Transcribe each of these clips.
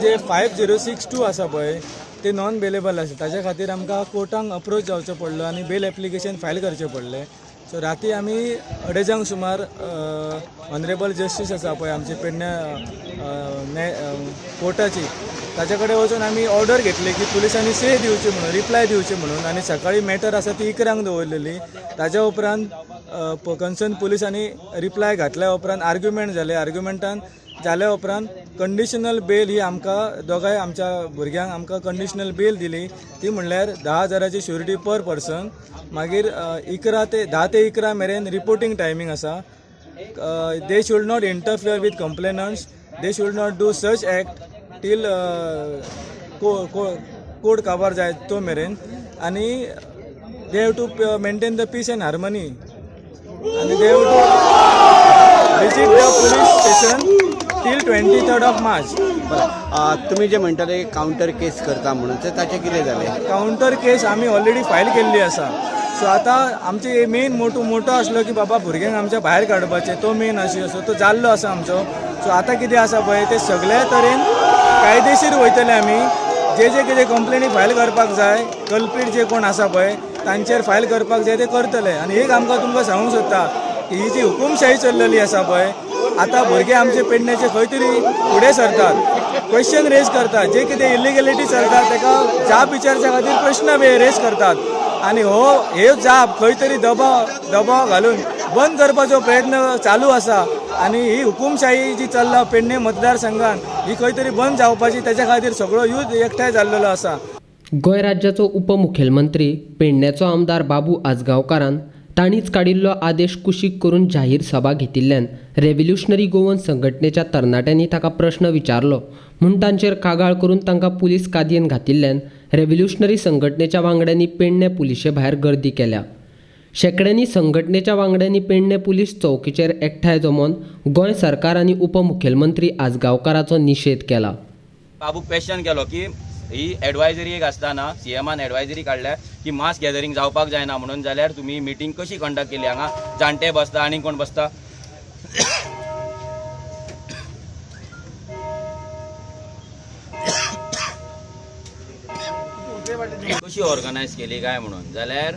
जे 5062 आसा पळय ते नॉन बेलेबल आसा, ताच्या खातीर आमकां कोर्टाक अप्रोच जावचो पडलो आनी बेल एप्लिकेशन फायल करचें पडलें. सो राती आमी 2:30 सुमार ऑनरेबल जस्टीस आसा पळय आमची पेडण्या कोर्टाची, ताचे कडेन वचून आमी ऑर्डर घेतली की पुलिसांनी से दिवची म्हणून, रिप्लाय दिवची म्हणून. आनी सकाळी मॅटर आसा ती 11 दवरलेली. ताच्या उपरांत कन्सर्न पुलिसांनी रिप्लाय घातल्या उपरांत आर्ग्युमेंट जाले. आर्ग्युमेंटान जाल्या उपरांत कंडिशनल बेल ही आमकां दोगांय आमच्या भुरग्यांक आमकां कंडिशनल बेल दिली. ती म्हणल्यार 10,000ची श्युरिटी पर पर्सन. मागीर 10 ते 11 मेरेन रिपोर्टिंग टायमींग आसा. They should not interfere with complainants, they should not do such act till court कवर जाय तो मेरेन. आनी they have to maintain the peace and harmony आनी they have to visit the police station till 23rd of March. तुम्ही जे म्हणटाले counter केस करता म्हणून तर ताचें कितें जालें? काउंटर केस आमी ऑलरेडी फायल केल्ली आसा. सो आतां आमचे मेन मोटो आसलो की बाबा भुरग्यांक आमच्या भायर काडपाचें, तो मेन आशिल्लो. तो जाल्लो आसा आमचो. सो आतां कितें आसा पळय ते सगळ्या तरेन कायदेशीर वयतले आमी. जे कितें कंप्लेनी फायल करपाक जाय, कल्पीट जे कोण आसा पळय तांचेर फायल करपाक जाय ते करतले. आनी एक आमकां तुमकां सांगूंक सोदता की ही जी हुकुमशाही चल्लेली आसा पळय, आतां भुरगे आमचे पेडण्याचे खंय तरी फुडें सरतात, क्वेश्चन रेज करतात. जे कितें इलिगॅलिटी चलता ताका जाप विचारच्या खातीर प्रश्न रेज करतात. आनी ह्यो जाप खंय तरी दबाव घालून बंद करपाचो प्रयत्न चालू आसा. आनी ही हुकुमशाही जी चल्ला पेडणे मतदारसंघान ही खंय तरी बंद जावपाची, ताच्या खातीर सगळो यूथ एकठांय जाल्लो आसा. गोंय राज्याचो उपमुखेलमंत्री पेडण्याचो आमदार बाबू आजगांवकारान तांणीच काडिल्लो आदेश कुशीक करून जाहीर सभा घेतिल्ल्यान रेव्होल्युशनरी गोवन संघटनेच्या तरणाट्यांनी ताका प्रश्न विचारलो म्हूण तांचेर कागाळ करून तांकां पुलीस कादयेन घातिल्ल्यान रेव्होल्युशनरी संघटनेच्या वांगड्यांनी पेडणे पुलिशे भायर गर्दी केल्या. शेकड्यांनी संघटनेच्या वांगड्यांनी पेडणे पुलीस चौकीचेर एकठांय जमोन गोंय सरकार आनी उपमुखेलमंत्री आजगांवकाराचो निशेध केला. बाबूक क्वेश्चन केलो की ही एडवायजरी एक आसतना सीएमान एडवायजरी काडल्या की मास गॅदरिंग जावपाक जायना म्हणून, जाल्यार तुमी मिटींग कशी कंडक्ट केली? हांगा जाणटे बसता आनी कोण बसता? कशी ऑर्गनायज केली काय म्हणून. जाल्यार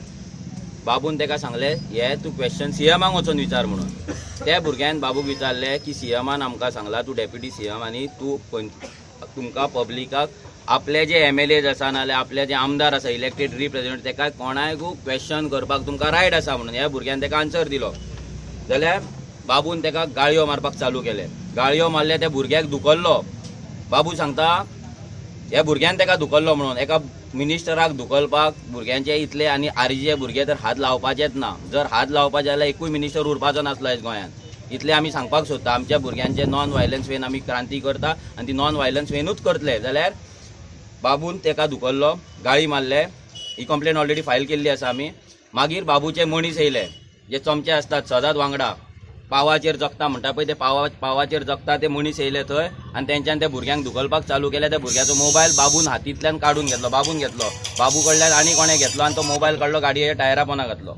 बाबून ताका सांगले हे तूं क्वेश्चन सीएमाक वचून विचार म्हणून. त्या भुरग्यान बाबूक विचारले की सीएमान आमकां सांगला तूं डेप्युटी सीएम आनी तूं तुमकां पब्लिकाक आपले जे MLAs आसा नाल्यार आपले जे आमदार आसा इलेक्टेड रिप्रेझेंटेटिव्ह ताका कोणाकूय क्वेश्चन करपाक तुमकां रायट आसा म्हणून ह्या भुरग्यान ताका आन्सर दिलो. जाल्यार बाबून ताका गाळयो मारपाक चालू केले. गाळयो मारले, त्या भुरग्याक धुकल्लो. बाबू सांगता ह्या भुरग्यान ताका धुकल्लो म्हणून. एका मिनिस्टराक धुकलपाक भुरग्यांचे इतले आनी आरजीचे भुरगे तर हात लावपाचेच ना. जर हात लावपाचे जाल्यार एकूय मिनिस्टर उरपाचो नासलो आयज गोंयांत. इतले आमी सांगपाक सोदता आमच्या भुरग्यांचे नॉन व्हायलन्स वेन आमी क्रांती करता आनी ती नॉन व्हायलन्स वेनूच करतले. जाल्यार बाबून ताका धुकल्लो, गाळी मारले. ही कंप्लेन ऑलरेडी फायल केल्ली आसा आमी. मागीर बाबूचे मनीस येयले जे चमचे असतात सदांच वांगडा, पावाचेर जगता म्हणटा पळय ते पावाचेर जगता ते मनीस येयले थंय आनी तेंच्यान त्या भुरग्यांक धुकलपाक चालू केले. त्या भुरग्याचो मोबायल बाबून हातींतल्यान काडून घेतलो, बाबून घेतलो. बाबू कडल्यान आनी कोणें घेतलो आनी तो मोबायल काडलो, गाडयेच्या टायरा पोंदा घातलो.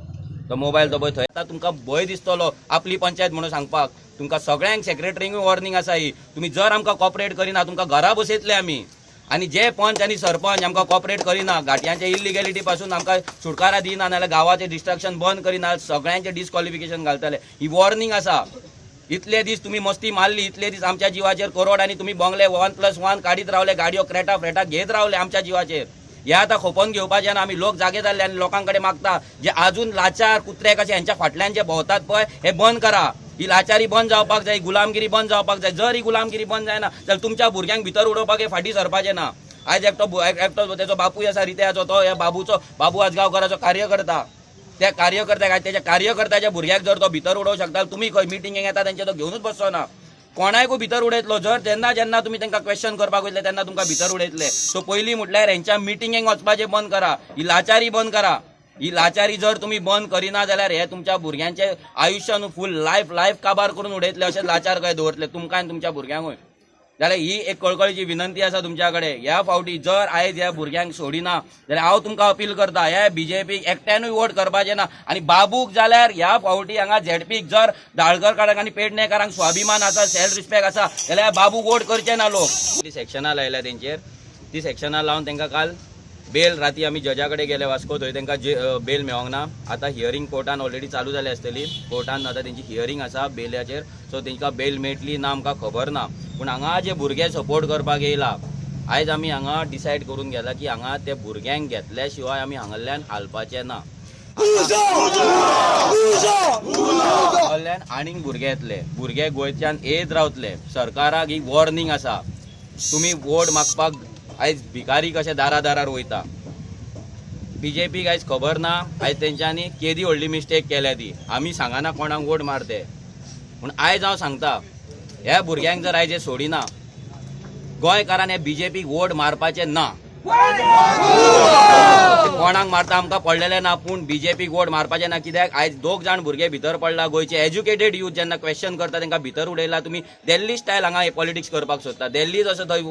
तो मोबायल तो पळय थंय. आतां तुमकां भंय दिसतलो आपली पंचायत म्हणून सांगपाक. तुमकां सगळ्यांक सेक्रेटरींकूय वॉर्निंग आसा ही. तुमी जर आमकां कॉपरेट करिना तुमकां घरा बसयतले आमी. आनी जे पंच आनी सरपंच आमकां कॉपरेट करिना, घाटयांचे इलिगॅलिटी पासून आमकां सुटकारा दिना नाल्यार गांवाचें डिस्ट्रक्शन बंद करिना, सगळ्यांचें डिस्क्वॉलिफिकेशन घालतले. ही वॉर्निंग आसा. इतले दीस तुम्ही मस्ती मारली, इतले दीस आमच्या जीवाचेर करोड आनी तुम्ही बंगले 1+1 काडीत रावले, गाडयो क्रेटा घेत रावले आमच्या जीवाचेर. हे आतां खोपोवन घेवपाचें ना. आमी लोक जागे जाल्ले आनी लोकांकडे मागता जे अजून लाचार कुत्रे कशे हेंच्या फाटल्यान जे भोंवतात पळय हे बंद करा. ही लाचारी बंद जावपाक जाय, गुलामगिरी बंद जावपाक जाय. जर ही गुलामगिरी बंद जायना जाल्यार तुमच्या भुरग्यांक भितर उडोवपाक हे फाटीं सरपाचें ना. आयज एकटो तेजो बापूय आसा रित्याचो, तो ह्या बाबू आजगांवकाराचो कार्यकर्ता. त्या कार्यकर्त्याक त्याच्या कार्यकर्त्याच्या भुरग्याक जर तो भितर उडोवंक शकता, तुम्ही खंय मिटिंगेक येता तेंचे तो घेवनूच बसचो ना. कोणायकूय भितर उडयतलो. जर जेन्ना तुम्ही तांकां क्वेश्चन करपाक वयतले तेन्ना तुमकां भितर उडयतले. सो पयलीं म्हटल्यार हेंच्या मिटिंगेक वचपाचें बंद करा. ही लाचारी बंद करा. ही लाचारी जर तुम्ही बंद करिना जाल्यार हे तुमच्या भुरग्यांचे आयुश्य न्हू फूल लायफ काबार करून उडयतले. अशें लाचार खंय दवरतले तुमकां आनी तुमच्या भुरग्यांकूय. जाल्यार ही एक कळकळीची विनंती आसा तुमच्या कडेन. ह्या फावटी जर आयज ह्या भुरग्यांक सोडिना जाल्यार हांव तुमकां अपील करता, ह्या बीजेपीक एकट्यानूय वोट करपाचें ना. आनी बाबूक जाल्यार ह्या फावटी हांगा झेडपीक जर दाळकरकारांक आनी पेडणेकारांक स्वाभिमान आसा, सेल्फ रिस्पेक्ट आसा जाल्यार बाबूक वोट करचे ना लोक. ती सेक्शनां लायल्या तेंचेर, ती सेक्शनां लावन तांकां काल बेल राती आमी जजा कडेन गेले वास्को, थंय तांकां बेल मेळोंक ना. आतां हियरींग कोर्टान ऑलरेडी चालू जाली आसतली, कोर्टान आतां तेंची हियरींग आसा बेलाचेर, सो तेंकां बेल मेळटली ना आमकां खबर ना. पूण हांगा जे भुरगे सपोर्ट करपाक येयला, आयज आमी हांगा डिसायड करून गेला की हांगा ते भुरग्यांक घेतल्या शिवाय आमी हांगाल्यान हालपाचे ना. हांगाल्यान आनीक भुरगे येतले, भुरगे गोंयच्यान येत रावतले. सरकाराक ही वॉर्निंग आसा, तुमी वोट मागपाक आयज भिकारी कशे दारार वयता. बीजेपीक आयज खबर ना, आयज तेंच्यांनी केदी व्हडली मिस्टेक केल्या ती. आमी सांगना कोणाक वोट मारते, पूण आयज हांव सांगता, ह्या भुरग्यांक जर आयज हे सोडिना, गोंयकारान हे बीजेपीक वोट मारपाचे ना. कोणाक मारता आमकां पडलेले ना, पूण बीजेपीक वोट मारपाचे ना. कित्याक आयज 2 जाण भुरगे भितर पडला, गोंयचे एज्युकेटेड यूथ जेन्ना क्वेश्चन करता तांकां भितर उडयला. तुमी दिल्ली स्टायल हांगा हे पॉलिटिक्स करपाक सोदता. दिल्ली जसो थंय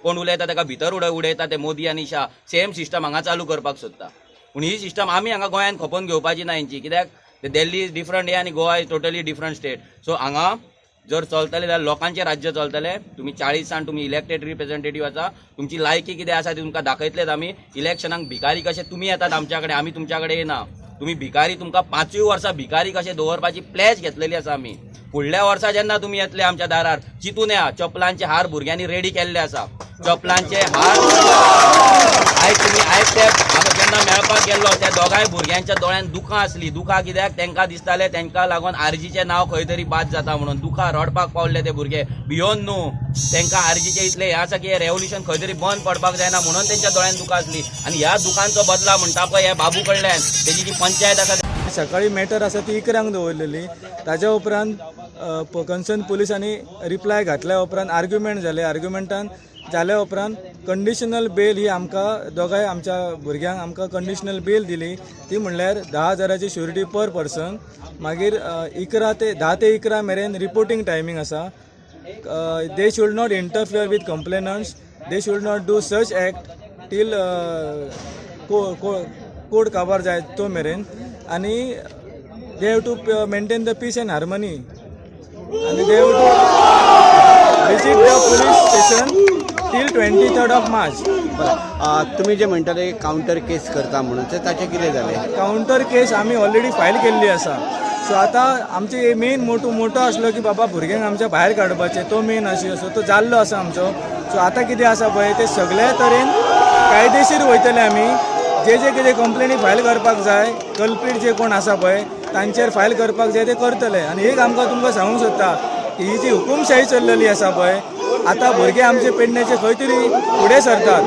कोण उलयता ताका भितर उडयता ते मोदी आनी शाह, सेम सिस्टम हांगा चालू करपाक सोदता. पूण ही सिस्टम आमी हांगा गोंयान खपोवन घेवपाची ना हेंची, कित्याक दिल्ली इज डिफरंट हे आनी Goa is totally different state. So हांगा जर चलतले जाल्यार लोकांचे राज्य चलतले. तुमी 40 तुमी इलेक्टेड रिप्रेझेंटेटिव्ह आसा, तुमची लायकी कितें आसा ती तुमकां दाखयतलेच आमी. इलेक्शनाक भिकारी कशे तुमी येतात आमच्या कडेन, आमी तुमच्या कडेन येना. तुमी भिकारी, तुमकां 5 वर्सां भिकारी कशे दवरपाची प्लेज घेतलेली आसा आमी. फुडल्या वर्सा जेन्ना तुमी येतले आमच्या दारार, चिंतून येया, चपलांचे हार भुरग्यांनी रेडी केल्ले आसा. चपलांचे हार आयज ते हांगा जेन्ना मेळपाक गेल्लो, त्या दोगांय भुरग्यांच्या दोळ्यान दुखां आसली. दुखां कित्याक तांकां दिसतालें तांकां लागून आरजीचें नांव खंय तरी बाद जाता म्हणून. दुखां रडपाक पावले ते भुरगे भियोन न्हू. तांकां आरजीचें इतलें हें आसा की हें रेव्होल्युशन खंय तरी बंद पडपाक जायना म्हणून तेंच्या दोळ्यान दुखां आसली. आनी ह्या दुखांचो बदला म्हणटा पळय हे बाबू कडल्यान, तेजी जी पंचायत आसा सकाळी मॅटर आसा ती 11 दवरलेली. ताज्या उपरांत कन्सर्न पुलिसांनी रिप्लाय घातल्या उपरांत आर्ग्युमेंट जाले. आर्ग्युमेंटान जाल्या उपरांत कंडिशनल बेल ही आमकां दोगांय आमच्या भुरग्यांक आमकां कंडिशनल बेल दिली. ती म्हणल्यार 10,000ची श्युरिटी पर पर्सन. मागीर 10 ते 11 मेरेन रिपोर्टिंग टायमींग आसा. They should not interfere with complainants. They should not do such act till court कवर जाय तो मेरेन. आनी they have to maintain the peace and harmony. आनी they have to visit the police station till 23 March. तुम्ही जे म्हणटाले counter केस करता म्हणून ते ताचें कितें जालें? काउंटर केस आमी ऑलरेडी फायल केल्ली आसा. सो आतां आमचे मेन मोटो आसलो की बाबा भुरग्यांक आमच्या भायर काडपाचें, तो मेन आशिल्लो. सो तो जाल्लो आसा आमचो. सो आतां कितें आसा पळय ते सगळ्या तरेन कायदेशीर वयतले आमी. जे कितें कंप्लेनी फायल करपाक जाय, कल्प्रीट जे कोण आसा पळय तांचेर फायल करपाक जाय ते करतले. आनी एक आमकां तुमकां सांगूंक सोदता की ही जी हुकुमशाही चल्लेली आसा पळय, आतां भुरगे आमचे पेडणेचे खंय तरी फुडें सरतात,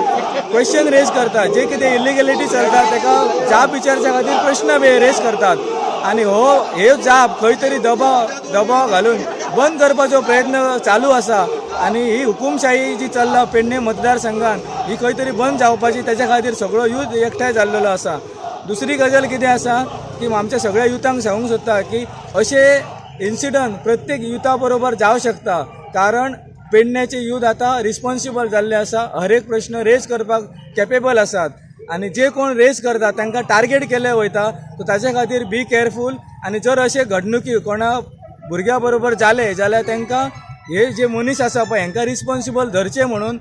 क्वेश्चन रेज करतात. जे कितें इलिगॅलिटी चलता ताका जाप विचारच्या खातीर प्रश्न रेज करतात. आनी ह्यो जाप खंय तरी दबाव घालून बंद करपाचो प्रयत्न चालू आसा. आनी ही हुकुमशाही जी चल्ला पेडणे मतदारसंघान ही खंय तरी बंद जावपाची, ताच्या खातीर सगळो यूथ एकठांय जाल्लो आसा. दुसरी गजाल कितें आसा की आमच्या सगळ्या युथांक सांगूंक सोदता की अशे इन्सिडंट प्रत्येक युथा बरोबर जावं शकता. कारण पेडण्याचे यूथ आतां रिस्पॉन्सिबल जाल्ले आसा, हर एक प्रश्न रेज करपाक कॅपेबल आसात. आनी जे कोण रेज करता तांकां टार्गेट केले वयता. सो ताचे खातीर बी केअरफूल. आनी जर अशे घडणुकी कोणा भुरग्या बरोबर जाले जाल्यार तांकां हे जे मनीस आसा पळय हांकां रिस्पॉन्सिबल धरचे म्हणून